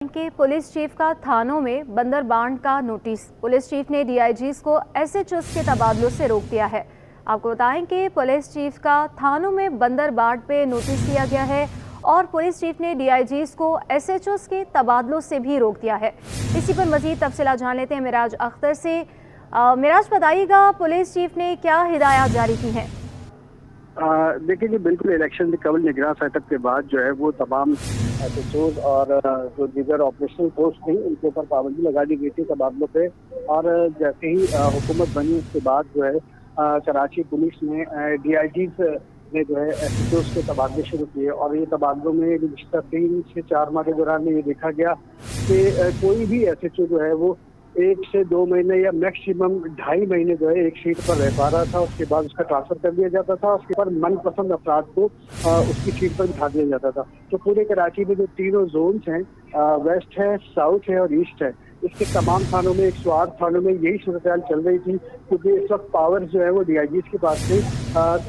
के police chief का थानों में बंदरबांट का नोटिस। पुलिस चीफ ने डीआईजीज को एसएचओस के तबादलों से रोक दिया है। आपको बताएं कि पुलिस चीफ का थानों में बंदरबांट पे नोटिस दिया गया है और पुलिस चीफ ने डीआईजीज को एसएचओस के तबादलों से भी रोक दिया है। इसी पर मजीद तफसीलात जान लेते हैं मिराज अख्तर से। मिराज, बताइएगा पुलिस चीफ ने क्या हिदायत जारी की हैं? देखिए जी, बिल्कुल इलेक्शन कबल निगरान सेटअप के बाद जो है वो तमाम एसएचओज और जो दीगर ऑपरेशनल पोस्ट थी उनके ऊपर पाबंदी लगा दी गई थी तबादलों पे। और जैसे ही हुकूमत बनी उसके बाद जो है कराची पुलिस ने डीआईजीज ने जो है एसएचओज के तबादले शुरू किए। और ये तबादलों में पिछले 3 से 4 माह के दौरान में ये देखा गया कि कोई भी एसएचओ जो है वो 1 से 2 महीने या मैक्सिमम 2.5 महीने जो है एक सीट पर रह पा रहा था। उसके बाद उसका ट्रांसफर कर दिया जाता था। उसके बाद मनपसंद अफराद को उसकी सीट पर बिठा दिया जाता था। तो पूरे कराची में जो तीनों जोन्स हैं, वेस्ट है, साउथ है और ईस्ट है, इसके तमाम थानों में 108 थानों में यही सूरत चल रही थी, क्योंकि इस वक्त पावर जो है वो डीआईजीज के पास से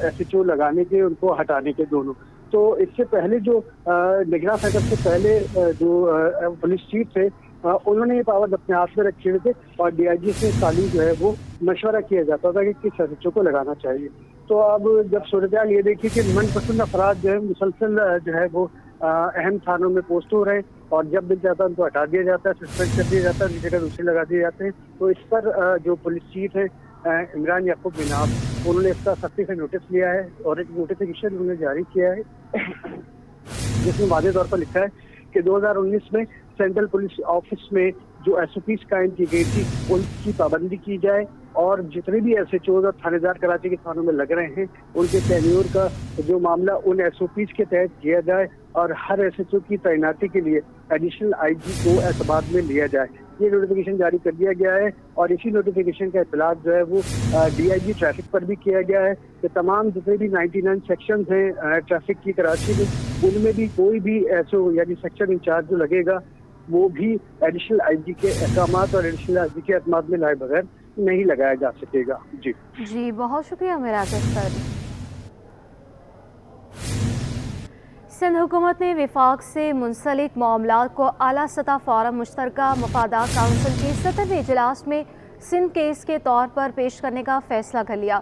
एसएचओ लगाने के, उनको हटाने के दोनों। तो इससे पहले जो निगरान सेटअप से पहले जो पुलिस चीफ थे उन्होंने ये पावर अपने हाथ में रखे हुए थे और डीआईजी से खाली जो है वो मशवरा किया जाता था कि किस एसएचओ को लगाना चाहिए। तो अब जब सूरत ये देखिए कि मनपसंद अफराद जो है मुसलसल जो है वो अहम थानों में पोस्ट हो रहे हैं और जब मिल जाता है उनको हटा दिया जाता है, सस्पेंड कर दिया जाता है, जगह दूसरे लगा दिए जाते हैं। तो इस पर जो पुलिस चीफ है इमरान याकूब बिनाब, उन्होंने इसका सख्ती से नोटिस लिया है और एक नोटिफिकेशन उन्होंने जारी किया है जिसमें वाज़ेह तौर पर लिखा है कि 2019 में सेंट्रल पुलिस ऑफिस में जो एसओपीज कायम की गई थी उनकी पाबंदी की जाए और जितने भी एसएचओ और थानेदार कराची के थानों में लग रहे हैं उनके टेन्योर का जो मामला उन एसओपीज के तहत किया जाए और हर एसएचओ की तैनाती के लिए एडिशनल आईजी को एतमाद में लिया जाए। ये नोटिफिकेशन जारी कर दिया गया है और इसी नोटिफिकेशन का इतलाक जो है वो डीआईजी ट्रैफिक पर भी किया गया है कि तमाम जितने भी 99 सेक्शंस हैं ट्रैफिक की कराची में, उनमें भी कोई भी एसओ यानी सेक्शन इंचार्ज जो लगेगा वो भी एडिशनल आईजी के अहकामात और एडिशनल आईजी के एतमाद में लाए बगैर नहीं लगाया जा सकेगा। जी, बहुत शुक्रिया मिराज अख्तर। सिंध हुकूमत ने विफाक से मुंसलिक मामलात को आला सतह फोरम मुश्तरका मफादात काउंसिल के 17वें इजलास में सिंध केस के तौर पर पेश करने का फैसला कर लिया।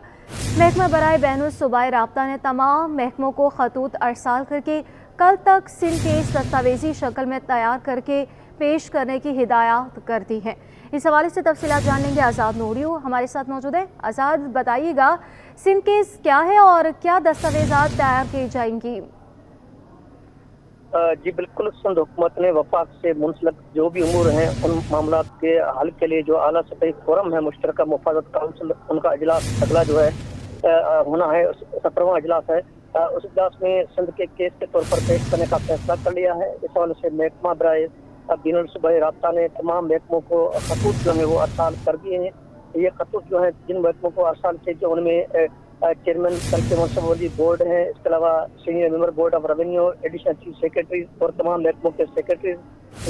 महकमा बराए बैनुल सूबाई राब्ता ने तमाम महकमों को खतूत अरसाल करके कल तक सिंध केस दस्तावेजी शक्ल में तैयार करके पेश करने की हिदायत कर दी है। इस हवाले से तफसीलात जान लेंगे। आज़ाद नूरियो हमारे साथ मौजूद है। आज़ाद, बताइएगा सिंध केस क्या है और क्या दस्तावेजात तैयार की जाएंगी? जी बिल्कुल, सिंध हुकूमत ने वफाक से मुंसलिक जो भी उमूर हैं उन मामला के हल के लिए जो आला सतही फोरम है मुश्तरका मफादत काउंसिल, उनका इजलास अगला जो है होना है, 17वां इजलास है। उस इजलास में सिंध के केस के तौर पर पेश करने का फैसला कर लिया है। इस हवाले से महकमा बराए बैनुल सूबाई राब्ता ने तमाम महकमों को खतूत जो है वो अरसाल कर दिए हैं। ये खतूत जो है जिन महकमों को अरसाल किए गए उनमें चेयरमैन के मनसबी बोर्ड है, इसके अलावा senior member board of revenue, additional chief secretary और तमाम महकमों के सेक्रेटरी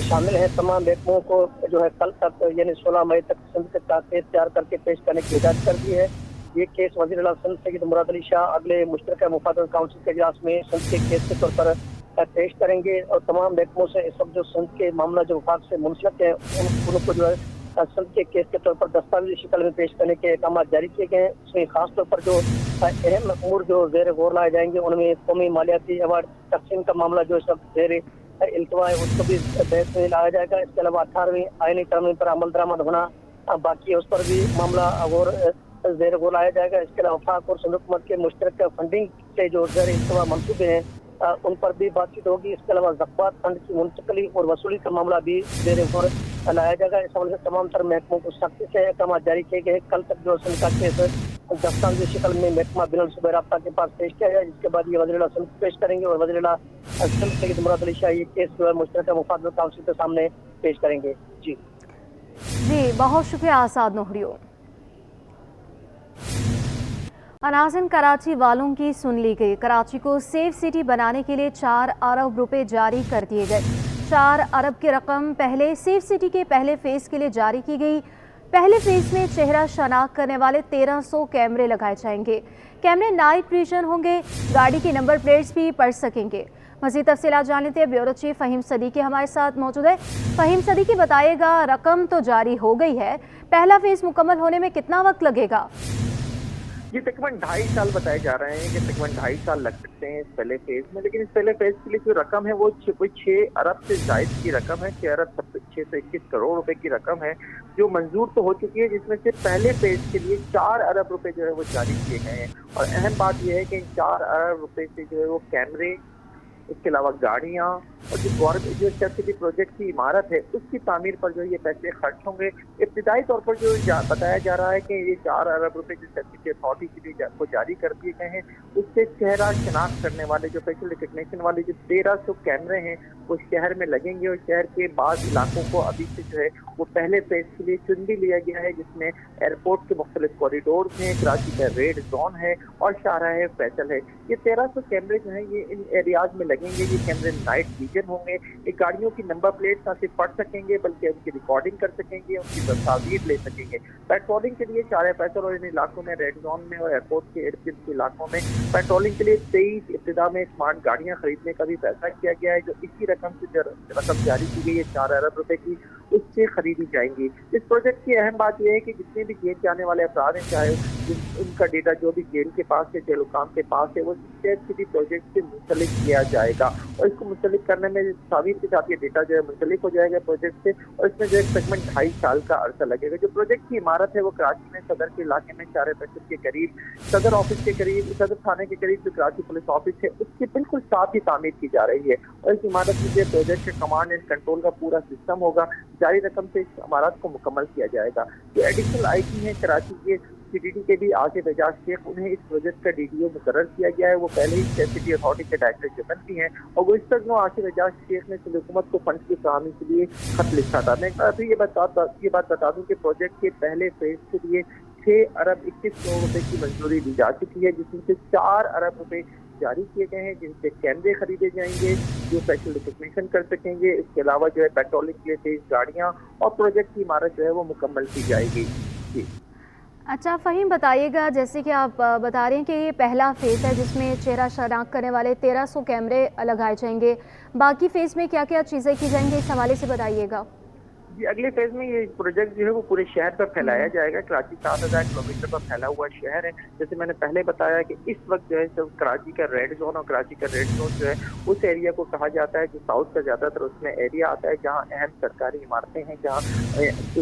शामिल हैं। तमाम महकमों को जो है कल तक यानी 16 मई तक सिंध का केस तैयार करके पेश करने की हिदायत कर दी है। ये केस वज़ीर आला सिंध सैयद मुराद अली शाह अगले मुश्तरका मुफादत काउंसिल के इजलास में सिंध के केस के तौर पर पेश करेंगे और तमाम महकमों से इस वक्त जो सिंध के मामला जो वफाक से मुंसलिक है उनको जो है सिंध के केस के तौर पर दस्तावेजी शक्ल में पेश करने के अहकाम जारी किए गए हैं। इसमें खास तौर पर जो अहम अमूर जो ज़ेर गौर लाए जाएंगे उनमें कौमी मालियाती अवार्ड तकसीम का मामला जो सब ज़ेर इल्तवा है उसको भी बहस में लाया जाएगा। इसके अलावा 18वीं आईनी तरमीम पर अमल दरामद होना बाकी है, उस पर भी मामला और ज़ेर गौर लाया जाएगा। इसके अलावा वफाक और सिंध हुकूमत के मुश्तरका फंडिंग से जो ज़ेर इल्तवा मनसूबे हैं उन पर भी बातचीत होगी। इसके अलावा ज़कात फंड की मुंतकली और वसूली का मामला भी ज़ेर गौर लाया जाएगा। इस हवाले से तमाम तर महकमों को सख्ती से अहकाम जारी किए गए। कल तक जो सिंध का केस दस्तावेजी शक्ल में महकमा बैनुल सूबाई राब्ता के पास पेश किया जाए, जिसके बाद ये वज़ीर आला सिंध पेश करेंगे और वज़ीर आला सिंध सैयद मुराद अली शाह ये केस जो है मुश्तरका मुफादत काउंसिल के सामने पेश करेंगे। जी, बहुत शुक्रिया आज़ाद नूरियो। अनाज़िन, कराची वालों की सुन ली गई। कराची को सेफ सिटी बनाने के लिए 4 अरब रुपए जारी कर दिए गए। 4 अरब की रकम पहले सेफ सिटी के पहले फेज के लिए जारी की गई। पहले फेज में चेहरा शनाख्त करने वाले 1300 कैमरे लगाए जाएंगे। कैमरे नाइट विजन होंगे, गाड़ी की नंबर प्लेट्स भी पढ़ सकेंगे। मज़ीद तफसीलात जान लेते हैं। ब्यूरो चीफ फ़हीम सदीकी हमारे साथ मौजूद है। फ़हीम सदीकी, बताइएगा, रकम तो जारी हो गई है, पहला फेज़ मुकम्मल होने में कितना वक्त लगेगा? ये तकरीबन 2.5 साल बताए जा रहे हैं कि तकरीबन 2.5 साल लग सकते हैं इस पहले फेज में, लेकिन इस पहले फेज के लिए जो रकम है वो 6 अरब से जायद की रकम है। 6 अरब 621 करोड़ रुपए की रकम है जो मंजूर तो हो चुकी है, जिसमें से पहले फेज के लिए 4 अरब रुपए जो है वो जारी किए गए हैं। और अहम बात यह है कि इन 4 अरब रुपए से जो है वो कैमरे, इसके अलावा गाड़ियाँ और जो गवर्नमेंट जो स्टेट प्रोजेक्ट की इमारत है उसकी तामीर पर जो ये पैसे खर्च होंगे। इब्तिदाई तौर पर जो बताया जा रहा है कि ये 4 अरब रुपए जो स्टेट अथॉरिटी के लिए को जारी कर दिए गए हैं, उससे चेहरा शनाख्त करने वाले जो फेशियल रिकग्निशन वाले जो 1300 कैमरे हैं वो शहर में लगेंगे। और शहर के बाद इलाकों को अभी से जो है वो पहले फेज के लिए चुन भी लिया गया है, जिसमें एयरपोर्ट के मुख्तलिफ कॉरिडोर्स हैं, कराची का रेड जोन है और शाहराह फैसल है। ये 1300 कैमरे जो हैं ये इन एरियाज में लगेंगे। ये कैमरे नाइट विजन होंगे। ये गाड़ियों की नंबर प्लेट ना सिर्फ पढ़ सकेंगे बल्कि उनकी रिकॉर्डिंग कर सकेंगे, उनकी तस्वीर ले सकेंगे। पेट्रोलिंग के लिए शाहराह फैसल और इन इलाकों में, रेड जोन में और एयरपोर्ट के इर्द गिर्द के इलाकों में पेट्रोलिंग के लिए 23 इब्तिदा में स्मार्ट गाड़ियां खरीदने का भी फैसला किया गया है, जो इसी रकम से रकम जारी की गई है 4 अरब रुपए की, उससे खरीदी जाएंगी। इस प्रोजेक्ट की अहम बात यह है कि जितने भी जेल जाने वाले अफराद हैं, चाहे उनका डेटा जो भी जेल के पास है, जेल हुकाम के पास है, वो स्टेट सिटी प्रोजेक्ट से मुंसलिक किया जाएगा। और इसको मुंसलिक करने में साबिर के साथ ये डेटा जो है मुंसलिक हो जाएगा प्रोजेक्ट से, और इसमें जो है तकरीबन 2.5 साल का अरसा लगेगा। जो प्रोजेक्ट की इमारत है वो कराची में सदर के इलाके में शाहराह फैसल के करीब, सदर ऑफिस के करीब, सदर थाने के करीब जो कराची पुलिस ऑफिस है उसके बिल्कुल साथ ही तामीर की जा रही है। और इस इमारत में जो प्रोजेक्ट के कमांड एंड कंट्रोल का पूरा सिस्टम होगा। जारी रकम से इस इमारत को मुकम्मल किया जाएगा। जो एडिशनल आईजी हैं कराची के सीडीडी के भी आसिफ एजाज शेख, उन्हें इस प्रोजेक्ट का डीडीओ मुकर्रर किया गया है। वो पहले ही स्टेट सिटी अथॉरिटी के डायरेक्टर जनरल भी हैं और वो इस तरह आसिफ एजाज शेख ने हुकूमत को फंड की फराहमी के लिए खत लिखा था। मैं ये बात बता दूं कि प्रोजेक्ट के पहले फेज के लिए 6 अरब 21 करोड़ रुपए की मंजूरी दी जा चुकी है, जिसमें से 4 अरब रुपए जारी किए गए हैं, जिनसे कैमरे खरीदे जाएंगे जो फेशियल रिकग्निशन कर सकेंगे। इसके अलावा जो है पेट्रोलिंग के लिए तेज गाड़ियाँ और प्रोजेक्ट की इमारत जो है वो मुकम्मल की जाएगी। जी अच्छा फ़हीम, बताइएगा, जैसे कि आप बता रहे हैं कि ये पहला फ़ेज़ है जिसमें चेहरा शनाख्त करने वाले 1300 कैमरे लगाए जाएंगे, बाकी फ़ेज़ में क्या क्या चीज़ें की जाएंगी, इस हवाले से बताइएगा। जी, अगले फेज में ये प्रोजेक्ट जो है वो पूरे शहर पर फैलाया जाएगा। कराची 7000 किलोमीटर पर फैला हुआ शहर है। जैसे मैंने पहले बताया कि इस वक्त जो है सब कराची का रेड जोन, और कराची का रेड जोन जो है उस एरिया को कहा जाता है जो साउथ का ज़्यादातर उसमें एरिया आता है, जहाँ अहम सरकारी इमारतें हैं, जहाँ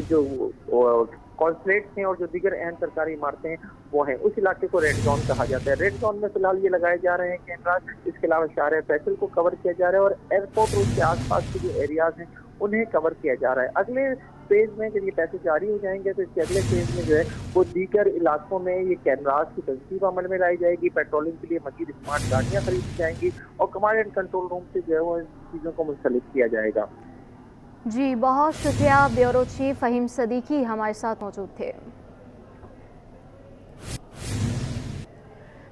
जो कॉन्सुलेट्स हैं और जो दीगर अहम सरकारी इमारतें हैं वो हैं, उस इलाके को रेड जोन कहा जाता है। रेड जोन में फिलहाल ये लगाए जा रहे हैं कैमरा। इसके अलावा शाहराह फैसल को कवर किया जा रहा है और एयरपोर्ट और उसके आसपास के जो एरियाज हैं उन्हें कवर किया जा रहा है। अगले फेज में जब ये पैसे जारी हो जाएंगे तो इसके अगले फेज में जो है वो दीगर इलाकों में ये कैमराज की तंसीब अमल में लाई जाएगी। पेट्रोलिंग के लिए मजीद स्मार्ट गाड़ियाँ खरीदी जाएंगी और कमांड एंड कंट्रोल रूम से जो है वो चीज़ों को मुंसलिक किया जाएगा। जी, बहुत शुक्रिया। ब्यूरो चीफ फ़हीम सदीकी हमारे साथ मौजूद थे।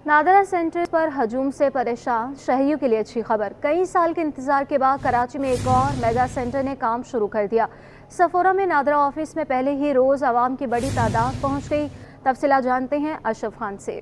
नादरा सेंटर पर हजूम से परेशान शहरियों के लिए अच्छी खबर। कई साल के इंतजार के बाद कराची में एक और मेगा सेंटर ने काम शुरू कर दिया। सफोरा में नादरा ऑफिस में पहले ही रोज आवाम की बड़ी तादाद पहुंच गई। तफसीलात जानते हैं अशरफ खान से।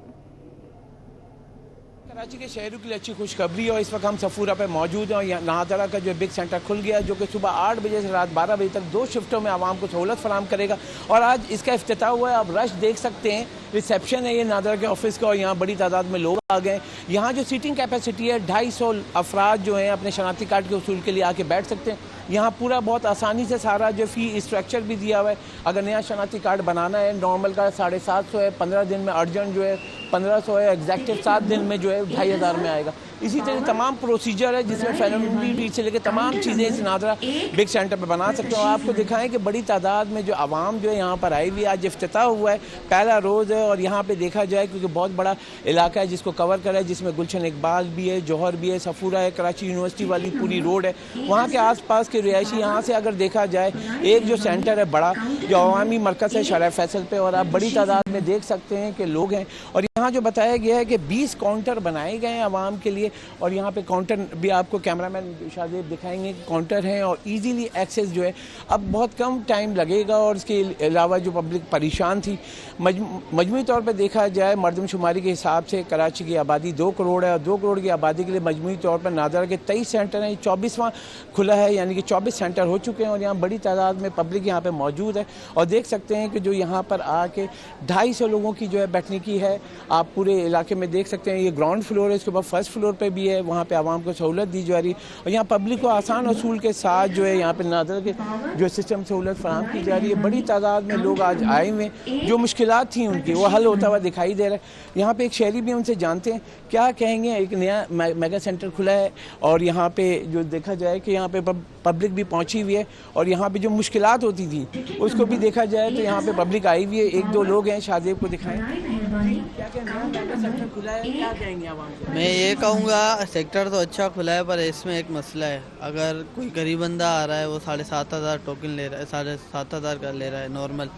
कराची के शहरों के लिए अच्छी खुशखबरी है और इस वक्त हम सफूरा पे मौजूद हैं और यहाँ नादरा का जो बिग सेंटर खुल गया है, जो कि सुबह 8 बजे से रात 12 बजे तक 2 शिफ्टों में आवाम को सहूलत फराहम करेगा। और आज इसका इफ्तिताह हुआ है। आप रश देख सकते हैं, रिसेप्शन है ये नादरा के ऑफिस का और यहाँ बड़ी तादाद में लोग आ गए। यहाँ जो सीटिंग कैपेसिटी है 250 अफराद जो हैं अपने शनाख्ती कार्ड के उसूल के लिए आके बैठ सकते हैं। यहाँ पूरा बहुत आसानी से सारा जो फ़ी स्ट्रक्चर भी दिया हुआ है। अगर नया शनाख्ती कार्ड बनाना है, नॉर्मल का 750 है, 15 दिन में, अर्जेंट जो है 1500 है, एग्जैक्टिव 7 दिन में जो है 2500 में आएगा। इसी तरह तमाम प्रोसीजर है जिसमें फैमिली से लेकर तमाम चीज़ें इस नादरा बिग सेंटर पर बना सकते हो। आपको दिखाएं कि बड़ी तादाद में जो आवाम जो है यहाँ पर आई हुई है। आज इफ्तिताह हुआ है, पहला रोज़ है और यहाँ पे देखा जाए क्योंकि बहुत बड़ा इलाका है जिसको कवर करा है, जिसमें गुलशन इकबाल भी है, जौहर भी है, सफूरा है, कराची यूनिवर्सिटी वाली पूरी रोड है। वहाँ के आस पास के रिहायशी यहाँ से अगर देखा जाए, एक जो सेंटर है बड़ा, जो अवामी मरकज़ है शराय फैसल पे, और आप बड़ी तादाद में देख सकते हैं कि लोग हैं। और यहाँ जो बताया गया है कि 20 काउंटर बनाए गए हैं आवाम के लिए, और यहाँ पे काउंटर भी आपको कैमरामैन शाहजेब दिखाएंगे कि काउंटर हैं और इजीली एक्सेस जो है अब बहुत कम टाइम लगेगा। और इसके अलावा जो पब्लिक परेशान थी, मजमूई तौर पर देखा जाए मरदमशुमारी के हिसाब से कराची की आबादी 2 करोड़ है, और 2 करोड़ की आबादी के लिए मजमूई तौर पर नादरा के 23 सेंटर हैं, 24वां खुला है, यानी कि 24 सेंटर हो चुके हैं। और यहाँ बड़ी तादाद में पब्लिक यहाँ पे मौजूद है, और देख सकते हैं कि जो यहाँ पर आके 250 लोगों की जो है बैठने की है। आप पूरे इलाके में देख सकते हैं, ये ग्राउंड फ्लोर है, इसके बाद फर्स्ट फ्लोर पे भी है, वहाँ पे आवाम को सहूलत दी जा रही है। और यहाँ पब्लिक को आसान असूल के साथ जो है यहाँ पे नादरा के जो सिस्टम सहूलत फराहम की जा रही है। बड़ी तादाद में लोग आज आए हुए, जो मुश्किलात थी उनकी वो हल होता हुआ दिखाई दे रहा है। यहाँ पे एक शहरी भी उनसे जानते हैं क्या कहेंगे। एक नया मेगा सेंटर खुला है, और यहाँ पे जो देखा जाए कि यहाँ पे पब्लिक भी पहुँची हुई है, और यहाँ पे जो मुश्किलात होती थी उसको भी देखा जाए तो यहाँ पे पब्लिक आई हुई है। 1-2 लोग हैं, शाहजेब को दिखाएं। क्या नया मेगा सेंटर खुला है, क्या कहेंगे आवाम को? मैं ये कहूँगा सेक्टर तो अच्छा खुला है, पर इसमें एक मसला है। अगर कोई गरीब बंदा आ रहा है, वो 7,500 टोकन ले रहा है, 7,500 का ले रहा है नॉर्मल,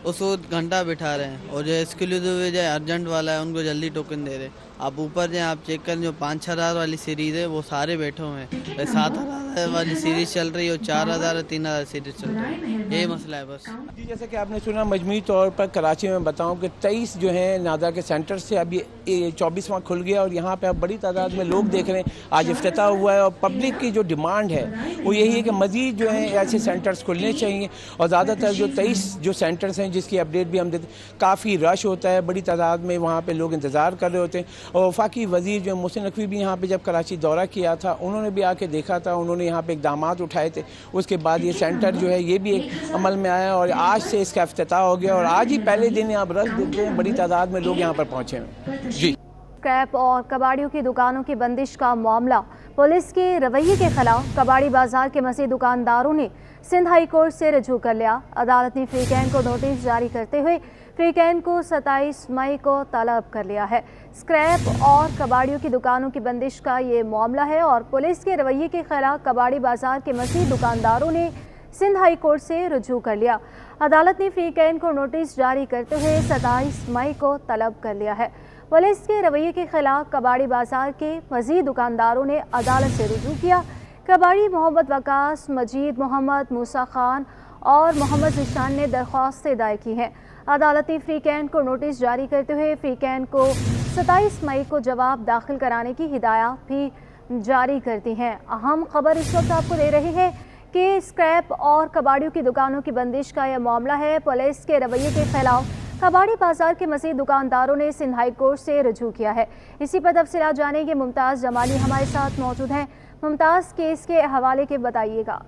उसको घंटा बिठा रहे हैं। और जो एक्सक्लूसिव जो अर्जेंट वाला है उनको जल्दी टोकन दे रहे हैं। आप ऊपर जाएँ, आप चेक करें, जो 5,000 वाली सीरीज़ है वो सारे बैठे हुए हैं। 7,000 वाली सीरीज़ चल रही है, और 4,000 3,000 सीरीज़ चल रही है। यही मसला है बस जी। जैसे कि आपने सुना, मजमूई तौर पर कराची में बताऊं कि 23 जो है नादरा के सेंटर से अब ये 24वां खुल गया, और यहाँ पे अब बड़ी तादाद में लोग देख रहे हैं। आज इफ्तिताह हुआ है, और पब्लिक की जो डिमांड है वो यही है कि मज़ीद जो है ऐसे सेंटर्स खुलने चाहिए। और ज़्यादातर जो 23 जो सेंटर्स हैं, जिसकी अपडेट भी हम देते, काफ़ी रश होता है, बड़ी तादाद में वहाँ पर लोग इंतज़ार कर रहे होते हैं। और वफाकी वज़ीर जो मोहसिन नकवी भी यहाँ पर जब कराची दौरा किया था, उन्होंने भी आके देखा था, उन्होंने यहाँ पर इक़दामात उठाए थे। उसके बाद ये सेंटर जो है ये भी एक अमल में आया, और आज से इसका इफ्तिताह हो गया। और आज ही पहले दिन आप रश देखते हैं, बड़ी तादाद में लोग यहाँ पर पहुँचे हैं। जी। स्क्रैप और कबाड़ियों की दुकानों की बंदिश का मामला, पुलिस के रवैये के खिलाफ कबाड़ी बाजार के मज़ीद दुकानदारों ने सिंध हाई कोर्ट से रजू कर लिया। अदालत ने फ्रीकैन को नोटिस जारी करते हुए फ्रीकैन को 27 मई को तलब कर लिया है। स्क्रैप और कबाड़ियों की दुकानों की बंदिश का ये मामला है, और पुलिस के रवैये के खिलाफ कबाड़ी बाजार के मज़ीद दुकानदारों ने सिंध हाई कोर्ट से रुजू कर लिया। अदालत ने फ्रीकैन को नोटिस जारी करते हुए 27 मई को तलब कर लिया है। पुलिस के रवैये के खिलाफ कबाड़ी बाजार के मज़ीद दुकानदारों ने अदालत से रुजू किया। कबाड़ी मोहम्मद वकास, मजीद मोहम्मद, मूसा खान और मोहम्मद ज़ीशान ने दरख्वास्तें दायर की हैं। अदालत ने फ्रीकैन को नोटिस जारी करते हुए फ्रीकैन को 27 मई को जवाब दाखिल कराने की हिदायत भी जारी कर दी हैं। अहम खबर इस वक्त आपको दे रही है कि स्क्रैप और कबाड़ियों की दुकानों की बंदिश का यह मामला है। पुलिस के रवैये के खिलाफ कबाड़ी बाजार के मज़ीद दुकानदारों ने सिंध हाई कोर्ट से रजू किया है। इसी पर तफसीलात जानेंगे। मुमताज़ जमाली हमारे साथ मौजूद हैं। मुमताज़, केस के हवाले के बताइएगा।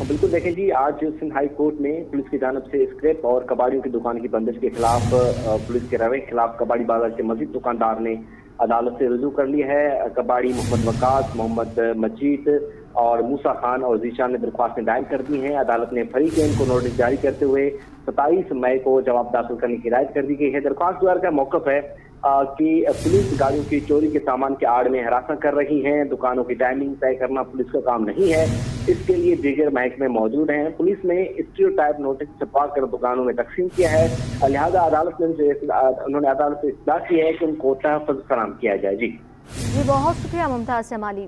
बिल्कुल, देखें जी, आज सिंध हाई कोर्ट में पुलिस की जानब से स्क्रैप और कबाड़ियों की दुकान की बंदिश के खिलाफ पुलिस के रवैये के खिलाफ कबाड़ी बाजार के मज़ीद दुकानदार ने अदालत से रुजू कर ली है। कबाड़ी मोहम्मद वकास, मोहम्मद मजीद और मूसा खान और ज़ीशान ने दरख्वास्तें दायर कर दी हैं। अदालत ने फ्रीकैन को नोटिस जारी करते हुए 27 मई को जवाब दाखिल करने की हिदायत कर दी गई है। दरख्वास्तदार का मौक़िफ़ है कि पुलिस गाड़ियों की चोरी के सामान के आड़ में हरासा कर रही हैं। दुकानों की टाइमिंग तय करना पुलिस का काम नहीं है, इसके लिए दीगर महकमे मौजूद हैं। पुलिस ने स्टीरियोटाइप नोटिस छपवा कर दुकानों में तकसीम किया है, लिहाजा उन्होंने अदालत से इत्तला की है कि उनको तहफ़्फ़ुज़ फराहम किया जाए। जी बहुत शुक्रिया मुमताज़ जमाली।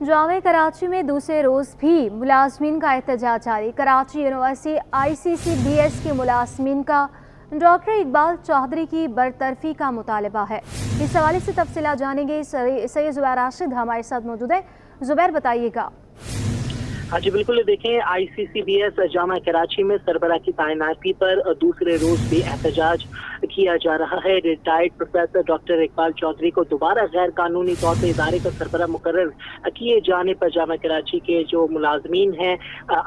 जामे कराची में दूसरे रोज़ भी मुलाजमीन का एहतजाज जारी। कराची यूनिवर्सिटी ICCBS के मुलाजमीन का डॉक्टर इकबाल चौधरी की बरतरफी का मुतालबा है। इस हवाले से तफसीलात जानेंगे। सैयद ज़ुबैर राशिद हमारे साथ मौजूद है। ज़ुबैर, बताइएगा। हाँ जी बिल्कुल, देखें ICCBS जामा कराची में सरबराह की तैनाती पर दूसरे रोज भी एहतजाज किया जा रहा है। Retired professor doctor Iqbal Chaudhary को दोबारा गैर कानूनी तौर पर इदारे का सरबराह मुकर्रर किए जाने पर जामा कराची के जो मुलाजमीन हैं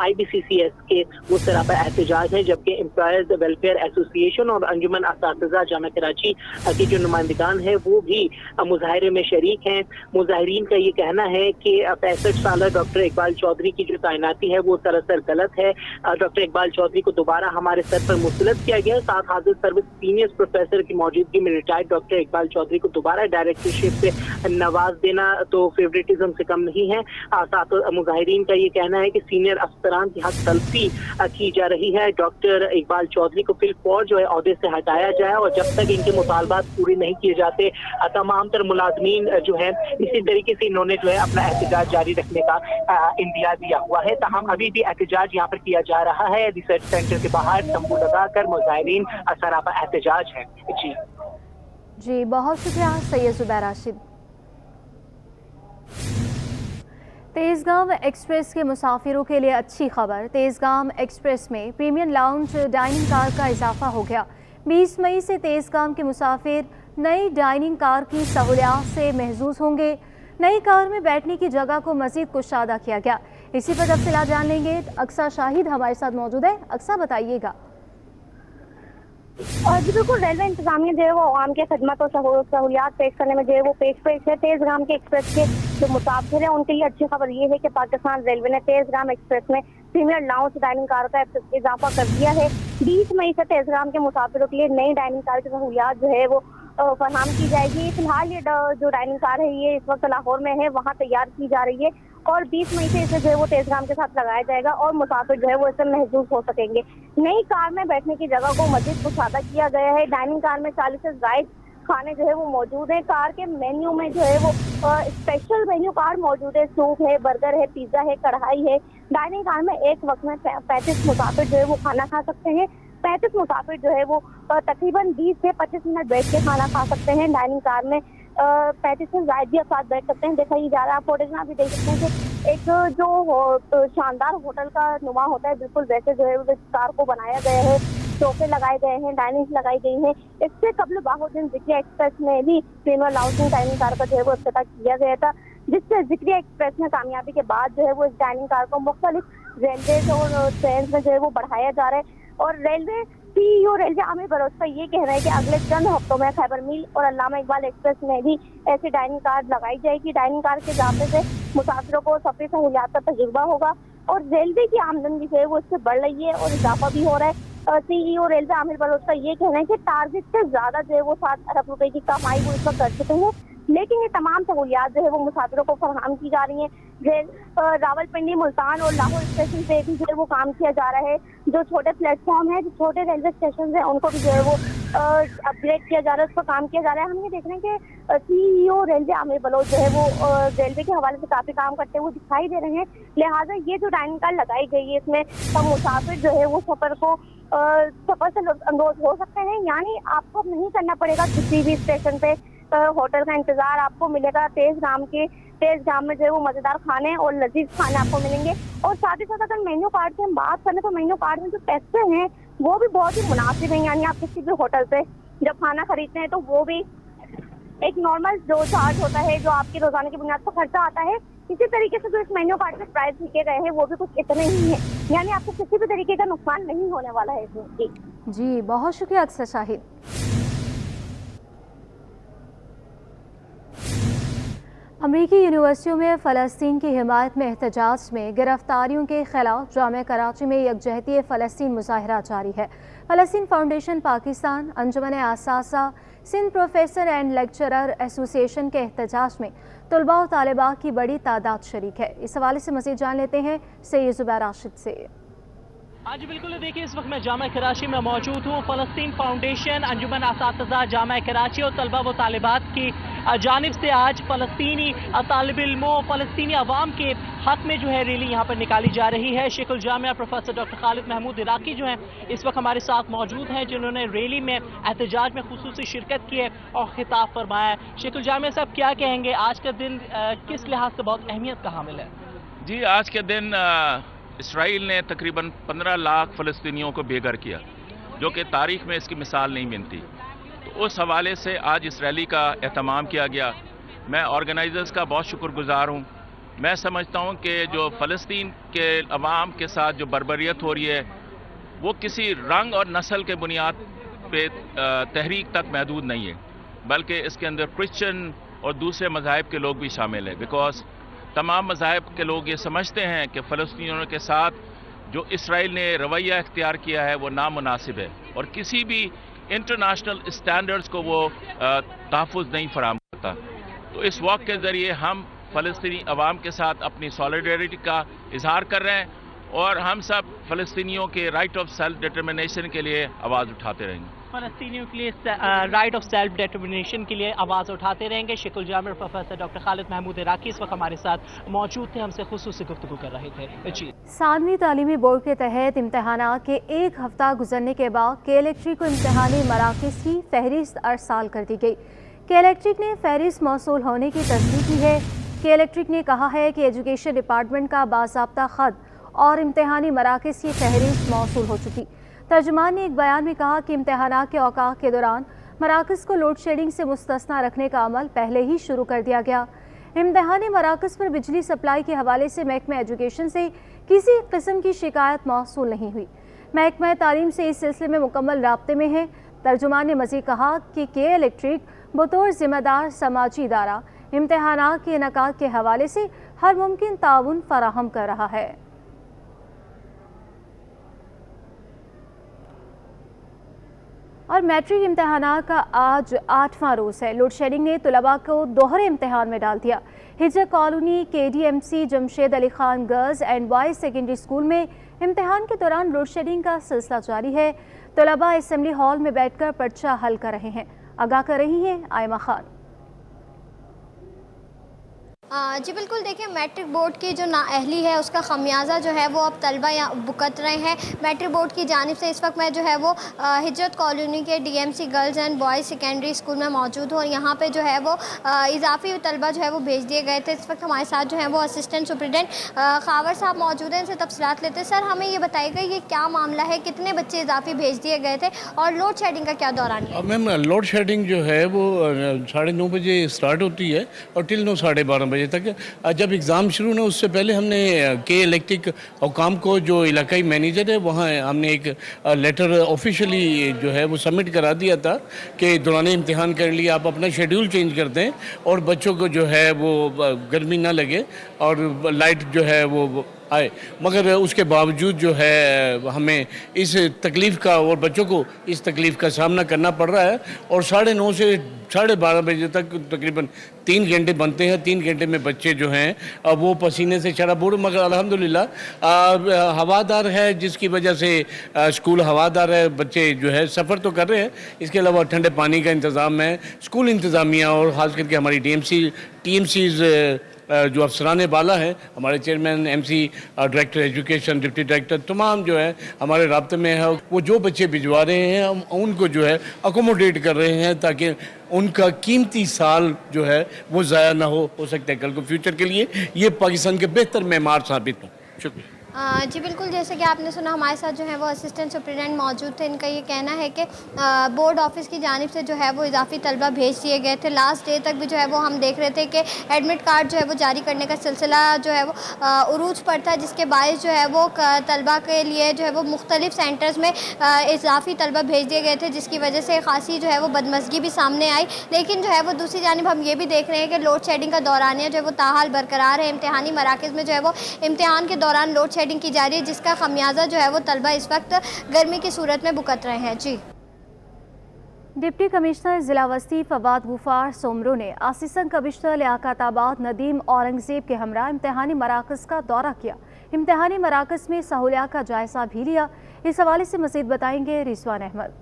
IBCCS के, वो सरापा एहतजाज है, जबकि एम्प्लॉयर्स वेलफेयर एसोसिएशन और अंजुमन असातिज़ा जामा कराची के जो नुमाइंदगान हैं वो भी मुजाहरे में शरीक हैं। मुजाहरीन का ये कहना है कि 65 साल डॉक्टर इकबाल चौधरी की जो तैनाती है वो सरासर गलत है। डॉक्टर इकबाल चौधरी को दोबारा हमारे सर पर मुस्तलद किया गया। साथ हाजिर सर्विस सीनियर प्रोफेसर की मौजूदगी में रिटायर्ड डॉक्टर इकबाल चौधरी को दोबारा डायरेक्टरशिप से नवाज देना तो फेवरेटिज्म से कम नहीं है। साथ मुजाहिरीन का ये कहना है कि सीनियर अफसरान की हक तलफी की जा रही है। डॉक्टर इकबाल चौधरी को फिलफौर जो है ओहदे से हटाया जाए और जब तक इनके मुतालबात पूरे नहीं किए जाते तमाम तर मुलाजमीन जो है इसी तरीके से इन्होंने जो है अपना एहतजाज जारी रखने का इंदिया दिया हुआ है। ताहम अभी भी एहतजाज यहाँ पर किया जा रहा है। रिसर्च सेंटर के बाहर तंबू लगाकर मुजाहिरीन सरापा एहतजाज है। जी बहुत शुक्रिया सैयद जुबैर राशिद। तेज़गाम एक्सप्रेस के मुसाफिरों के लिए अच्छी खबर। तेज़गाम एक्सप्रेस में प्रीमियम लाउंज डाइनिंग कार का इजाफा हो गया। 20 मई से तेज़गाम के मुसाफिर नई डाइनिंग कार की सहूलियात से महजूज होंगे। नई कार में बैठने की जगह को मज़ीद कुशादा किया गया। इसी पर तफसीलात जान लेंगे। अक्सा शाहिद हमारे साथ मौजूद है। अक्सा बताइएगा। जी बिल्कुल, रेलवे इंतजामिया जो है वो आवाम के खदमत और सहूलियात पेश करने में जो है वो पेश है। तेज़गाम के एक्सप्रेस के जो मुसाफिर हैं उनके लिए अच्छी खबर ये है कि पाकिस्तान रेलवे ने तेज़गाम एक्सप्रेस में प्रीमियर लाउंज डाइनिंग कार का इजाफा कर दिया है। 20 मई से तेज़गाम के मुसाफिरों के लिए नई डाइनिंग कार की सहूलियात जो है वो फराहम की जाएगी। फिलहाल ये जो डाइनिंग कार है ये इस वक्त लाहौर में है, वहाँ तैयार की जा रही है और 20 मई से इसे जो है वो तेज़गाम के साथ लगाया जाएगा और मुसाफिर जो है वो इससे महजूज हो सकेंगे। नई कार में बैठने की जगह को मज़ीद कुशादा किया गया है। डाइनिंग कार में 40 से ज़ायद खाने जो है वो मौजूद है। कार के मेन्यू में जो है वो स्पेशल मेन्यू कार्ड मौजूद है। सूप है, बर्गर है, पिज़्ज़ा है, कढ़ाई है। डाइनिंग कार में एक वक्त में 35 मुसाफिर जो है वो खाना खा सकते हैं। 35 मुसाफिर जो है वो तकरीबन 20 से 25 मिनट बैठ के खाना खा सकते हैं। डाइनिंग कार में 35 से ज़ायद भी अफराद बैठ सकते हैं। देखा ही जा रहा है, आप फुटेज में अभी देख सकते हैं कि एक जो शानदार होटल का नुमा होता है बिल्कुल वैसे जो है उस कार को बनाया गया है। सोफे लगाए गए हैं, डाइनिंग लगाई गई है। इससे कबल बाहुद्दीन ज़िक्रिया एक्सप्रेस में भी प्रीमियर लाउंज डाइनिंग कार का जो है वो इफ्तिताह किया गया था, जिससे ज़िक्रिया एक्सप्रेस में कामयाबी के बाद जो है वो इस डाइनिंग कार को मुख्तलिफ रेलवे और ट्रेन में जो है वो बढ़ाया जा रहा है। और railway CEO railway Amir Baloch का ये कहना है कि अगले चंद हफ्तों में खैबर मिल और अल्लामा इकबाल एक्सप्रेस में भी ऐसी डाइनिंग कार लगाई जाएगी। डाइनिंग कार के इजाफे से मुसाफिरों को सफरी सहूलियात का तजुर्बा होगा और रेलवे की आमदनी जो है वो इससे बढ़ रही है और इजाफा भी हो रहा है। सीईओ रेलवे आमिर बलोच का ये कहना है कि टारगेट से ज्यादा जो है वो 7 अरब रुपए की कमाई वो इस वक्त कर चुके हैं, लेकिन ये तमाम सहूलियात जो है वो मुसाफिरों को फराहम की जा रही हैं। रावलपिंडी, मुल्तान और लाहौर स्टेशन पे भी जो है वो काम किया जा रहा है। जो छोटे प्लेटफॉर्म है, जो छोटे रेलवे स्टेशन है, उनको भी जो है वो अपग्रेड किया जा रहा है, उस पर काम किया जा रहा है। हम ये देख रहे हैं कि सीईओ रेलवे आमिर बलोच जो है वो रेलवे के हवाले से काफी काम करते हुए दिखाई दे रहे हैं। लिहाजा ये जो डाइनिंग कार लगाई गई है इसमें मुसाफिर जो है वो सफर से लुत्फअंदोज हो सकते हैं। यानी आपको नहीं करना पड़ेगा किसी भी स्टेशन पे होटल का इंतजार, आपको मिलेगा तेज़गाम में जो है वो मजेदार खाने और लजीज खाने आपको मिलेंगे। और साथ ही साथ अगर मेन्यू कार्ड की हम बात करें तो मेन्यू कार्ड में जो पैसे हैं वो भी बहुत ही मुनासिब हैं। यानी आप किसी भी होटल से जब खाना खरीदते हैं तो वो भी एक नॉर्मल जो चार्ज होता है जो आपकी रोजाना की बुनियाद पर खर्चा आता है, इसी तरीके से जो इस मेन्यू कार्ड में प्राइस लिखे गए हैं वो भी कुछ इतने ही हैं। यानी आपको किसी भी तरीके का नुकसान नहीं होने वाला है इसमें। जी बहुत शुक्रिया अक्सर शाहिद। अमरीकी यूनिवर्सिटियों में फ़लस्तीन की हिमायत में एहतजाज में गिरफ्तारियों के खिलाफ जामिया कराची में यकजहती फ़लस्तीन मुजाहरा जारी है। फ़लस्तीन फाउंडेशन पाकिस्तान, अंजुमन आसासा, Sindh professor and lecturer association के एहतजाज में तलबा और तालिबात की बड़ी तादाद शरीक है। इस हवाले से मज़ीद जान लेते हैं सैयद जुबैर राशिद से। हाँ जी बिल्कुल, देखिए इस वक्त मैं जामिया कराची में मौजूद हूँ। फ़लस्तीन फाउंडेशन, अंजुमन असातिज़ा जामिया कराची और तलबा व तालिबात की जानिब से आज फ़लस्तीनी तालिब इल्मों, फ़लस्तीनी अवाम के हक़ में जो है रैली यहाँ पर निकाली जा रही है। शेखुल जामिया प्रोफेसर डॉक्टर खालिद महमूद इराकी जो हैं इस वक्त हमारे साथ मौजूद हैं, जिन्होंने रैली में एहतजाज में खुसूसी शिरकत की है और खिताब फरमाया है। शेखुल जामिया साहब क्या कहेंगे, आज का दिन किस लिहाज से बहुत अहमियत का हामिल है? जी, आज के दिन इसराइल ने तकरीबन 15 लाख फ़लस्तीनियों को बेघर किया, जो कि तारीख़ में इसकी मिसाल नहीं मिलती। तो उस हवाले से आज इस रैली का एहतमाम किया गया। मैं ऑर्गेनाइज़र्स का बहुत शुक्रगुज़ार हूँ। मैं समझता हूँ कि जो फ़लस्तीन के अवाम के साथ जो बर्बरियत हो रही है वो किसी रंग और नस्ल के बुनियाद पे तहरीक तक महदूद नहीं है, बल्कि इसके अंदर क्रिश्चियन और दूसरे मज़ाहिब के लोग भी शामिल हैं। बिकॉज तमाम मज़ाहिब के लोग ये समझते हैं कि फ़लस्तीनियों के साथ जो इसराइल ने रवैया इख्तियार किया है वो नामुनासिब है और किसी भी इंटरनेशनल स्टैंडर्ड्स को वो तहफ़्फ़ुज़ नहीं फराहम करता। तो इस वॉक के ज़रिए हम फ़लस्तीनी अवाम के साथ अपनी सॉलिडेरिटी का इजहार कर रहे हैं और हम सब फ़लस्तीनियों के राइट ऑफ सेल्फ डिटर्मिनेशन के लिए आवाज़ उठाते रहेंगे। फ़लस्तीनियों के लिए राइट ऑफ सेल्फ डिटर्मिनेशन के लिए आवाज़ उठाते रहेंगे। शेख उल जामिर प्रोफेसर डॉक्टर खालिद महमूद इराकी इस वक्त हमारे साथ मौजूद थे, हमसे खुसूसी गुफ्तगू कर रहे थे। जी, सानवी तालीमी बोर्ड के तहत इम्तहानात के एक हफ्ता गुजरने के बाद के को इम्तहानी मराकज़ की फहरिस्त अरसाल कर दी गई। के ने फहरिस्त मौसूल होने की तस्दीक की है। के ने कहा है कि एजुकेशन डिपार्टमेंट का बाज़ाब्ता ख़त और इम्तहानी मराकज़ की फहरिस्त मौसूल हो चुकी। तर्जुमान ने एक बयान में कहा कि इम्तहानात के औकात के दौरान मराकज़ को लोड शेडिंग से मुस्तस्ना रखने का अमल पहले ही शुरू कर दिया गया। इम्तहानी मराकज़ पर बिजली सप्लाई के हवाले से महकमा एजुकेशन से किसी किस्म की शिकायत मौसूल नहीं हुई। महकमा तालीम से इस सिलसिले में मुकम्मल राब्ते में है। तर्जुमान ने मज़ीद कहा कि के इलेक्ट्रिक बतौर ज़िम्मेदार समाजी इदारा इम्तहानात के इनेकाद के हवाले से हर मुमकिन ताउन फराहम कर रहा है। और मैट्रिक इम्तहानात का आज 8वां रोज़ है। लोड शेडिंग ने तलबा को दोहरे इम्तहान में डाल दिया। हिजर colony KDMC Jamshed Ali Khan girls and boys secondary school में इम्तहान के दौरान लोड शेडिंग का सिलसिला जारी है। तलबा असेंबली हॉल में बैठकर पर्चा हल कर रहे हैं। आगाह कर रही हैं आयमा खान। जी बिल्कुल, देखिए मैट्रिक बोर्ड की जो नाअहली है उसका खमियाजा जो है वो अब तलबा यहाँ भुगत रहे हैं। मैट्रिक बोर्ड की जानिब से इस वक्त मैं जो है वो हिजरत कॉलोनी के DMC girls and boys secondary school में मौजूद हूँ और यहाँ पे जो है वो इजाफी तलबा जो है वो भेज दिए गए थे। इस वक्त हमारे साथ जो है वो असिस्टेंट सुप्रिटेंडेंट खावर साहब मौजूद हैं, इनसे तफसीलात लेते हैं। सर, हमें ये बताइएगा ये क्या मामला है, कितने बच्चे इजाफी भेज दिए गए थे और लोड शेडिंग का क्या दौरान है? मैम, लोड शेडिंग जो है वो 9:30 बजे स्टार्ट होती है और टिल 9 साढ़े 12 बजे तक। जब एग्ज़ाम शुरू ना उससे पहले हमने के इलेक्ट्रिक हुकाम को जो इलाकाई मैनेजर है वहाँ हमने एक लेटर ऑफिशियली जो है वो सबमिट करा दिया था कि दौरान इम्तिहान के लिए आप अपना शेड्यूल चेंज कर दें और बच्चों को जो है वो गर्मी ना लगे और लाइट जो है वो आए। मगर उसके बावजूद जो है हमें इस तकलीफ़ का और बच्चों को इस तकलीफ़ का सामना करना पड़ रहा है और 9:30 से 12:30 बजे तक तकरीबन 3 घंटे बनते हैं। 3 घंटे में बच्चे जो हैं वो पसीने से शराबूर, मगर अल्हम्दुलिल्लाह हवादार है जिसकी वजह से स्कूल हवादार है, बच्चे जो है सफ़र तो कर रहे हैं। इसके अलावा ठंडे पानी का इंतज़ाम है। स्कूल इंतज़ामिया और ख़ास करके हमारी TMCs जो अफसरान बाला हैं, हमारे chairman MC director education, deputy director तमाम जो है हमारे राब्ते में है। वो जो बच्चे भिजवा रहे हैं हम उनको जो है अकोमोडेट कर रहे हैं ताकि उनका कीमती साल जो है वो ज़ाया ना हो सकता है कल को फ्यूचर के लिए ये पाकिस्तान के बेहतर मेमार साबित हो। शुक्रिया। जी बिल्कुल, जैसे कि आपने सुना हमारे साथ जो है वो असिस्टेंट सुप्रिटेंडेंट मौजूद थे। इनका ये कहना है कि बोर्ड ऑफिस की जानिब से जो है वो इजाफी तलबा भेज दिए गए थे। लास्ट डे तक भी जो है वो हम देख रहे थे कि एडमिट कार्ड जो है वो जारी करने का सिलसिला जो है वो उरूज पर था, जिसके बायस जो है वो तलबा के लिए जो है वो मुख्तलिफ सेंटर्स में इजाफी तलबा भेज दिए गए थे, जिसकी वजह से खासी जो है वो बदमज़गी भी सामने आई। लेकिन जो है वो दूसरी जानिब हम ये भी देख रहे हैं कि लोड शेडिंग का दौरानिया जो है वो ताहाल बरकरार है। इम्तिहानी मराकज़ में जो है वो इम्तिहान के दौरान लोड शेडिंग की जा रही है, जिसका खमियाजा जो है वो तलबा इस वक्त गर्मी की सूरत में भुगत रहे हैं। जी, डिप्टी कमिश्नर ज़िला वस्ती फवाद गुफार सोमरो ने असिस्टेंट कमिश्नर लियाकताबाद नदीम औरंगज़ेब के हमरा इम्तिहानी मराकज़ का दौरा किया। इम्तिहानी मराकज़ में सहूलियात का जायज़ा भी लिया। इस हवाले से मज़ीद बताएंगे रिजवान अहमद।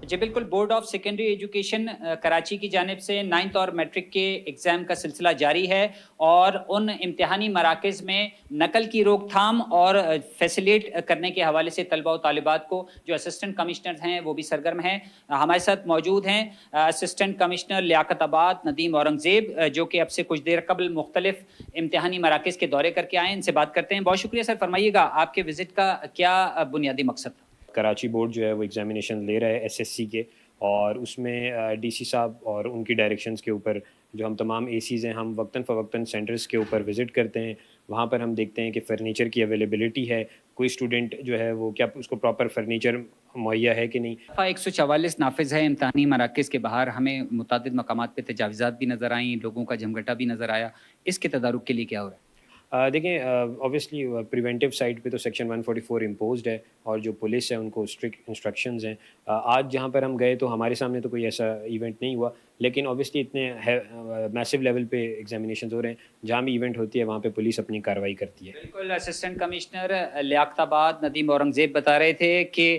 जी बिल्कुल, board of secondary education Karachi की जानिब से 9th और मैट्रिक के एग्ज़ाम का सिलसिला जारी है और उन इम्तिहानी मराकज़ में नकल की रोकथाम और फैसिलिटेट करने के हवाले से तलबा और तालिबात को जो असिस्टेंट कमिश्नर हैं वो भी सरगर्म हैं। हमारे साथ मौजूद हैं असिस्टेंट कमिश्नर लियाकताबाद नदीम औरंगज़ेब, जो कि अब से कुछ देर कबल मुख्तलिफ इम्तिहानी मराकज़ के दौरे करके आए। इनसे बात करते हैं। बहुत शुक्रिया सर, फरमाइएगा आपके विज़िट का क्या बुनियादी मकसद था? कराची बोर्ड जो है वो एग्जामिनेशन ले रहा है SSC के, और उसमें DC साहब और उनकी डायरेक्शंस के ऊपर जो हम तमाम ACs हैं हम वक्तन फ़वक्तन सेंटर्स के ऊपर विज़िट करते हैं। वहाँ पर हम देखते हैं कि फ़र्नीचर की अवेलेबिलिटी है, कोई स्टूडेंट जो है वो क्या उसको प्रॉपर फ़र्नीचर मुहैया है कि नहीं। 144 नाफिज है इम्तिहानी मराकज़ के बाहर। हमें मुतादिद मकामात पे तजावीज़ात भी नज़र आई, लोगों का जमघटा भी नज़र आया। इसके तदारुक के लिए क्या हो रहा है? دیکھیں آبویسلی پریونٹیو سائڈ پہ تو سیکشن 144 امپوزڈ ہے اور جو پولیس ہے ان کو اسٹرکٹ انسٹرکشنز ہیں. آج جہاں پر ہم گئے تو ہمارے سامنے تو کوئی ایسا ایونٹ نہیں ہوا, لیکن آبویسلی اتنے میسو لیول پہ ایگزامینیشنز ہو رہے ہیں, جہاں بھی ایونٹ ہوتی ہے وہاں پہ پولیس اپنی کارروائی کرتی ہے. بالکل, اسسٹنٹ کمشنر لیاقت آباد ندیم اورنگزیب بتا رہے تھے کہ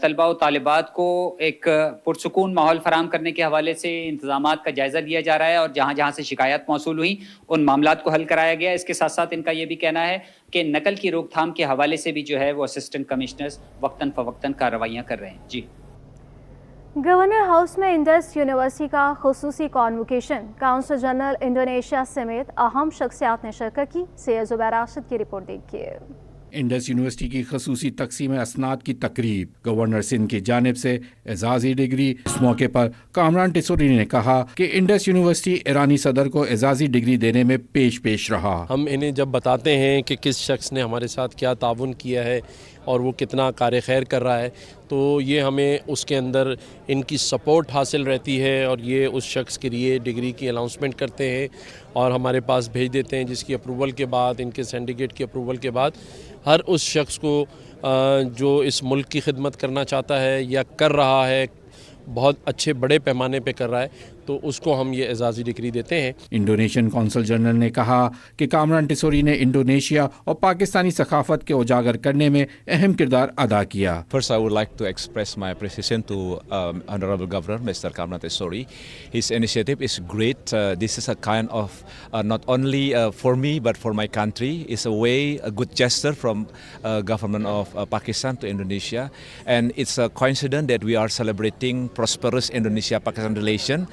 طلباء و طالبات کو ایک پرسکون ماحول فراہم کرنے کے حوالے سے انتظامات کا جائزہ لیا جا رہا ہے اور جہاں جہاں سے شکایات موصول ہوئیں ان معاملات کو حل کرایا گیا. اس کے ساتھ ساتھ ان کا یہ بھی کہنا ہے کہ نقل کی روک تھام کے حوالے سے بھی جو ہے وہ اسسٹنٹ کمشنرز وقتاً فوقتاً کارروائیاں کر رہے ہیں. جی, گورنر ہاؤس میں انڈس یونیورسٹی کا خصوصی کانوکیشن, کونسل جنرل انڈونیشیا سمیت اہم شخصیات نے شرکت کی. سید زبیر راشد کی رپورٹ دیکھیے. انڈس یونیورسٹی کی خصوصی تقسیم اسناد کی تقریب, گورنر سندھ کی جانب سے اعزازی ڈگری. اس موقع پر کامران ٹیسوری نے کہا کہ انڈس یونیورسٹی ایرانی صدر کو اعزازی ڈگری دینے میں پیش رہا. ہم انہیں جب بتاتے ہیں کہ کس شخص نے ہمارے ساتھ کیا تعاون کیا ہے اور وہ کتنا کار خیر کر رہا ہے, تو یہ ہمیں اس کے اندر ان کی سپورٹ حاصل رہتی ہے اور یہ اس شخص کے لیے ڈگری کی اناؤنسمنٹ کرتے ہیں اور ہمارے پاس بھیج دیتے ہیں, جس کی اپروول کے بعد, ان کے سینڈیکیٹ کی اپروول کے بعد, ہر اس شخص کو جو اس ملک کی خدمت کرنا چاہتا ہے یا کر رہا ہے, بہت اچھے بڑے پیمانے پہ کر رہا ہے, تو اس کو ہم یہ اعزازی ڈگری دیتے ہیں. انڈونیشین کونسل جنرل نے کہا کہ کامران ٹیسوری نے انڈونیشیا اور پاکستانی ثقافت کے اجاگر کرنے میں اہم کردار ادا کیا. First, I would like to express my appreciation to Honorable Governor Mr. Kamran Tesori. His initiative is great. This is a kind of not only for me but for my country. It's a good gesture from government of Pakistan to Indonesia, and it's a coincidence that we are celebrating prosperous Indonesia-Pakistan relation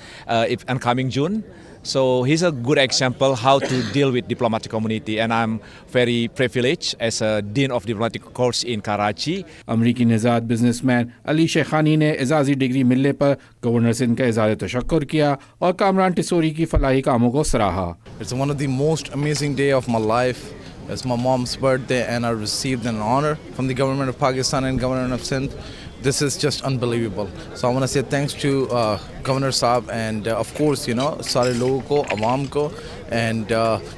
in coming June. So he's a good example how to deal with diplomatic community, and I'm very privileged as a Dean of Diplomatic Course in Karachi. امریکی نژاد business man علی شیخانی نے اعزازی degree ملنے پر governor Sindh کا اظہار تشکر کیا اور کامران ٹیسوری کی فلاحی کاموں کو سراہا. It's one of the most amazing day of my life. It's my mom's birthday and I received an honor from the government of Pakistan and government of Sindh. This is just unbelievable. So I want to say thanks to Governor Saab and of course, سارے لوگوں کو, عوام کو, and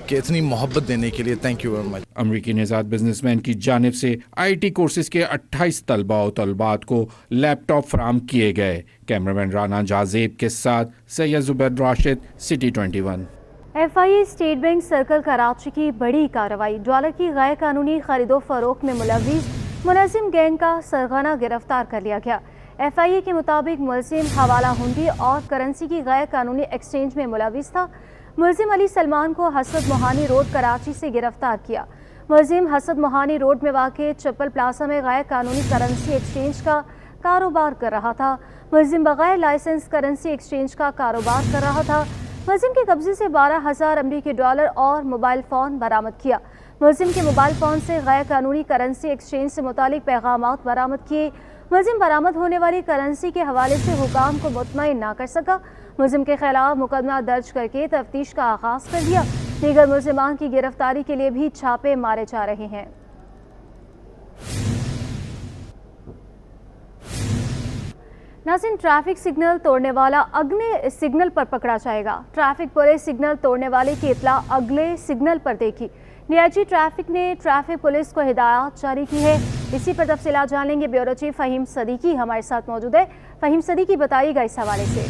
کہ اتنی محبت دینے کے لیے thank you very much. امریکی نژاد بزنس مین کی جانب سے IIT کورسز کے 28 طلباء و طالبات کو لیپ ٹاپ فراہم کیے گئے. کیمرامین رانا جازیب کے ساتھ Syed Zubair Rashid, city 21. FIA state bank circle Karachi کی بڑی کارروائی, ڈالر کی غیر قانونی خرید و فروخت میں ملوث ملزم گینگ کا سرغنہ گرفتار کر لیا گیا. FIA کے مطابق ملزم حوالہ ہنڈی اور کرنسی کی غیر قانونی ایکسچینج میں ملوث تھا. ملزم علی سلمان کو حسد موہانی روڈ کراچی سے گرفتار کیا. ملزم حسد موہانی روڈ میں واقع چپل پلازا میں غیر قانونی کرنسی ایکسچینج کا کاروبار کر رہا تھا. ملزم بغیر لائسنس کرنسی ایکسچینج کا کاروبار کر رہا تھا. ملزم کے قبضے سے 12,000 امریکی ڈالر اور موبائل فون برآمد کیا. ملزم کے موبائل فون سے غیر قانونی کرنسی ایکسچینج سے متعلق پیغامات برآمد کیے. ملزم برآمد ہونے والی کرنسی کے حوالے سے حکام کو مطمئن نہ کر سکا. ملزم کے خلاف مقدمہ درج کر کے تفتیش کا آغاز کر دیا. دیگر ملزمان کی گرفتاری کے لیے بھی چھاپے مارے جا رہے ہیں. ناظرین, ٹریفک سگنل توڑنے والا اگلے سگنل پر پکڑا جائے گا. ٹریفک پولیس سگنل توڑنے والے کی اطلاع اگلے سگنل پر دیکھی. DIG ٹریفک نے ٹریفک پولیس کو ہدایات جاری کی ہے. اسی پر تفصیلات جان لیں گے. بیورو چیف فہیم صدیقی ہمارے ساتھ موجود ہے. فہیم صدیقی, بتائیے گا اس حوالے سے.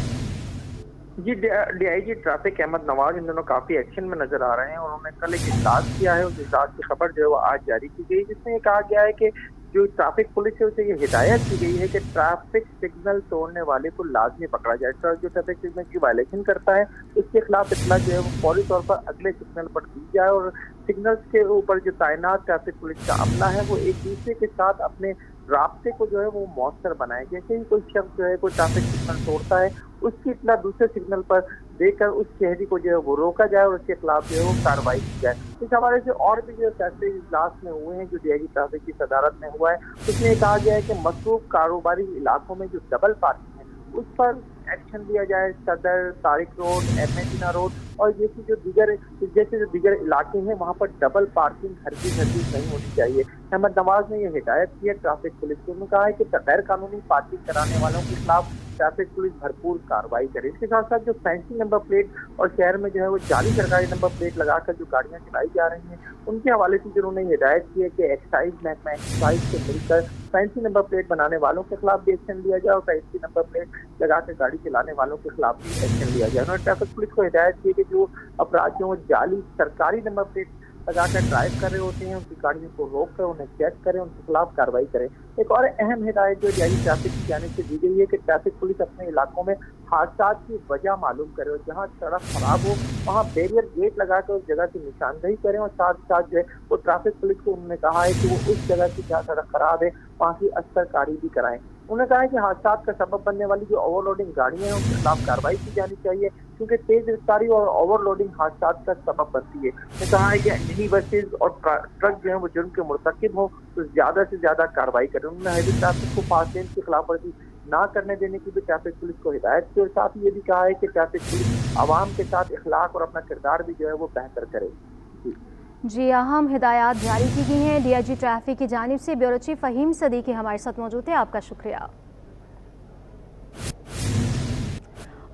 جی, DIG ٹریفک احمد نواز ان دنوں کافی ایکشن میں نظر آ رہے ہیں اور انہوں نے کل ایک اجلاس کیا ہے. اس اجلاس کی خبر جو ہے وہ آج جاری کی گئی, جس میں یہ کہا گیا ہے کہ جو ٹریفک پولیس ہے اسے یہ ہدایت کی گئی ہے کہ ٹریفک سگنل توڑنے والے کو لازمی پکڑا جائے. جو ٹریفک سگنل کی وائلیشن کرتا ہے اس کے خلاف اطلاع جو ہے وہ فوری طور پر اگلے سگنل پر دی جائے اور سگنلز کے اوپر جو تعینات ٹریفک پولیس کا عملہ ہے وہ ایک دوسرے کے ساتھ اپنے رابطے کو جو ہے وہ مؤثر بنائے. جیسے ہی کوئی شخص جو ہے کوئی ٹریفک سگنل توڑتا ہے اس کی اطلاع دوسرے سگنل پر دے کر اس شہری کو جو ہے وہ روکا جائے اور اس کے خلاف جو ہے وہ کارروائی کی جائے. اس حوالے سے اور بھی جو فیصلے اجلاس میں ہوئے ہیں جو DIG ٹریفک کی صدارت میں ہوا ہے, اس میں یہ کہا گیا ہے کہ مصروف کاروباری علاقوں میں جو ڈبل پارکنگ ہے اس پر ایکشن لیا جائے. صدر, طارق روڈ, MA جناح روڈ और जैसे जो दीगर इलाके हैं वहाँ पर डबल पार्किंग हरगिज़ नहीं होनी चाहिए। अहमद नवाज ने ये हिदायत की है ट्रैफिक पुलिस को। उन्होंने कहा है कि गैर कानूनी पार्किंग कराने वालों के खिलाफ ट्रैफिक पुलिस भरपूर कार्रवाई करे। इसके साथ साथ जो फैंसी नंबर प्लेट और शहर में जो है वो जाली सरकारी नंबर प्लेट लगाकर जो गाड़ियां चलाई जा रही हैं, उनके हवाले से जिन्होंने हिदायत की है कि एक्साइज महकमा एक्साइज से मिलकर फैंसी नंबर प्लेट बनाने वालों के खिलाफ भी एक्शन लिया जाए और फैंसी नंबर प्लेट लगाकर गाड़ी चलाने वालों के खिलाफ भी एक्शन लिया जाए। उन्होंने ट्रैफिक पुलिस को हिदायत की है कि जो अपराधी वो जाली सरकारी नंबर प्लेट लगाकर ड्राइव कर रहे होते हैं, उनकी गाड़ियों को रोक कर उन्हें चेक करें, उनके खिलाफ कार्रवाई करें। एक और अहम हिदायत जो डीआईजी ट्रैफिक की जानिब से दी गई है कि ट्रैफिक पुलिस अपने इलाकों में हादसा की वजह मालूम करे और जहाँ सड़क खराब हो वहाँ बैरियर गेट लगाकर उस जगह की निशानदेही करें और साथ साथ जो है वो ट्रैफिक पुलिस को उन्होंने कहा है कि वो उस जगह की जहाँ सड़क खराब है वहाँ की अस्तरकारी भी कराएं। उन्होंने कहा है कि हादसा का सबब बनने वाली जो ओवरलोडिंग गाड़ियां हैं उनके खिलाफ कार्रवाई की जानी चाहिए, क्योंकि तेज रफ्तारी और ओवरलोडिंग हादसा का सबब बनती है। उन्होंने कहा है कि मिनी बसेज और ट्रक जो है वो जुर्म के मुर्तकिब हो तो ज्यादा से ज्यादा कार्रवाई करें। उन्होंने हैवी ट्रैफिक को फास्ट लेन की खिलाफ वर्जी ना करने देने की भी ट्रैफिक पुलिस को हिदायत की और साथ ही ये भी कहा है कि ट्रैफिक पुलिस आवाम के साथ इखलाक और अपना किरदार भी जो है वो बेहतर करे। जी, अहम हिदायत जारी की गई हैं डीआईजी ट्रैफिक की जानिब से। ब्यूरो चीफ फ़हीम सदीकी हमारे साथ मौजूद है, आपका शुक्रिया।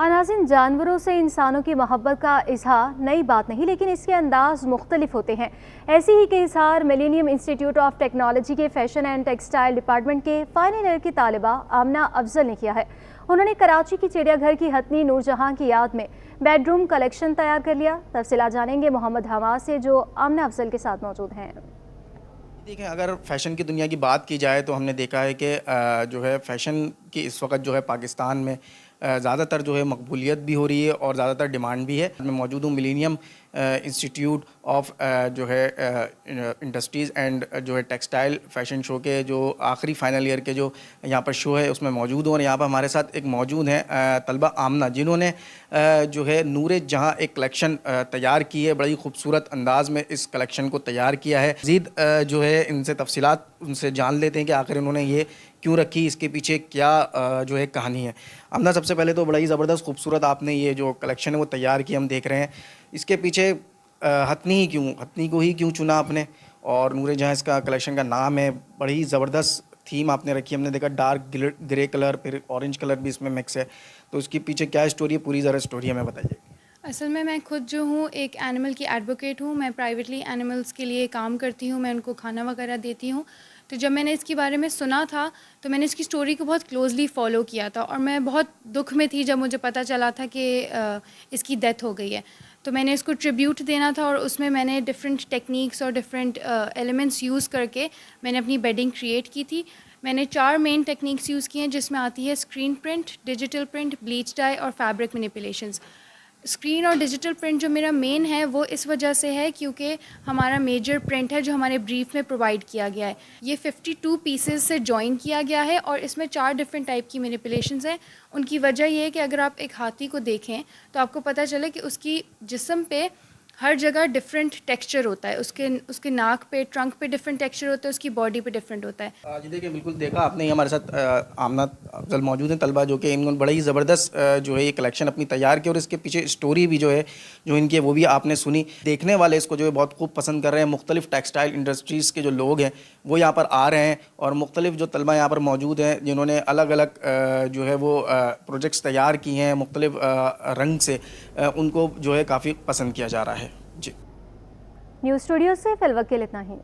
नाज़रीन, जानवरों से इंसानों की मोहब्बत का इजहार नई बात नहीं, लेकिन इसके अंदाज मुख्तलिफ होते हैं। ऐसे ही के इजहार मिलेनियम इंस्टीट्यूट ऑफ टेक्नोलॉजी के फैशन एंड टेक्सटाइल डिपार्टमेंट के फाइनल ईयर की तालिबा आमना अफजल ने किया है। उन्होंने कराची की चिड़ियाघर की हथनी नूरजहां की याद में बेडरूम कलेक्शन तैयार कर लिया। तफसीलात जानेंगे मोहम्मद हमाद से जो आमना अफजल के साथ मौजूद हैं। देखें, अगर फ़ैशन की दुनिया की बात की जाए तो हमने देखा है कि जो है फ़ैशन की इस वक्त जो है पाकिस्तान में ज़्यादातर जो है मकबूलियत भी हो रही है और ज़्यादातर डिमांड भी है। मैं मौजूद हूँ मिलेनियम इंस्टीट्यूट ऑफ जो है इंडस्ट्रीज़ एंड जो है टेक्सटाइल फ़ैशन शो के जो आखिरी फ़ाइनल ईयर के जो यहाँ पर शो है उसमें मौजूद हूँ और यहाँ पर हमारे साथ एक मौजूद हैं तलबा आमना, जिन्होंने जो है नूरे जहाँ एक कलेक्शन तैयार की है। बड़ी खूबसूरत अंदाज में इस कलेक्शन को तैयार किया है। मज़ीद जो है इनसे तफसीलात उनसे जान लेते हैं कि आखिर इन्होंने ये क्यों रखी, इसके पीछे क्या जो है कहानी है। आमना, सबसे पहले तो बड़ा ही ज़बरदस्त खूबसूरत आपने ये जो कलेक्शन है वो तैयार की हम देख रहे हैं। इसके पीछे हथनी को ही क्यों चुना आपने, और नूरे जहाँ इसका कलेक्शन का नाम है, बड़ी ही ज़बरदस्त थीम आपने रखी। हमने देखा डार्क ग्रे कलर, फिर ऑरेंज कलर भी इसमें मिक्स है, तो इसके पीछे क्या स्टोरी है, पूरी ज़रा स्टोरी हमें बताइए। असल में मैं खुद जो हूँ एक एनिमल की एडवोकेट हूँ। मैं प्राइवेटली एनिमल्स के लिए काम करती हूँ, मैं उनको खाना वगैरह देती हूँ। तो जब मैंने इसके बारे में सुना था तो मैंने इसकी स्टोरी को बहुत क्लोजली फॉलो किया था और मैं बहुत दुख में थी जब मुझे पता चला था कि इसकी डेथ हो गई है। तो मैंने इसको ट्रिब्यूट देना था और उसमें मैंने डिफरेंट टेक्निक्स और डिफरेंट एलिमेंट्स यूज़ करके मैंने अपनी बेडिंग क्रिएट की थी। मैंने 4 मेन टेक्निक्स यूज़ की हैं, जिसमें आती है screen print, digital print, bleach dye और फैब्रिक मैनिपुलेशंस। स्क्रीन और डिजिटल प्रिंट जो मेरा मेन है वो इस वजह से है क्योंकि हमारा मेजर प्रिंट है जो हमारे ब्रीफ में प्रोवाइड किया गया है। ये 52 पीसेस से जॉइन किया गया है और इसमें 4 डिफरेंट टाइप की मैनिपुलेशंस हैं। उनकी वजह ये है कि अगर आप एक हाथी को देखें तो आपको पता चले कि उसकी जिस्म पे हर जगह डिफरेंट टेक्सचर होता है। उसके नाक पे, ट्रंक पे डिफरेंट टेक्सचर होता है, उसकी बॉडी पे डिफरेंट होता है। जी देखिए, बिल्कुल देखा आपने, हमारे साथ आमना अफजल मौजूद हैं तलबा, जो कि इन्होंने बड़ा ही ज़बरदस्त जो है ये कलेक्शन अपनी तैयार की और इसके पीछे स्टोरी भी जो है जो इनकी वो भी आपने सुनी। देखने वाले इसको जो है बहुत खूब पसंद कर रहे हैं। मुख्तलिफ टेक्सटाइल इंडस्ट्रीज़ के जो लोग हैं वो यहाँ पर आ रहे हैं और मुख्तलिफ जो तलबा यहाँ पर मौजूद हैं जिन्होंने अलग अलग जो है वो प्रोजेक्ट्स तैयार किए हैं मुख्तलिफ रंग से, उनको जो है काफ़ी पसंद किया जा रहा है। जी, न्यूज़ स्टूडियो से फिलवक्त के लिए इतना ही।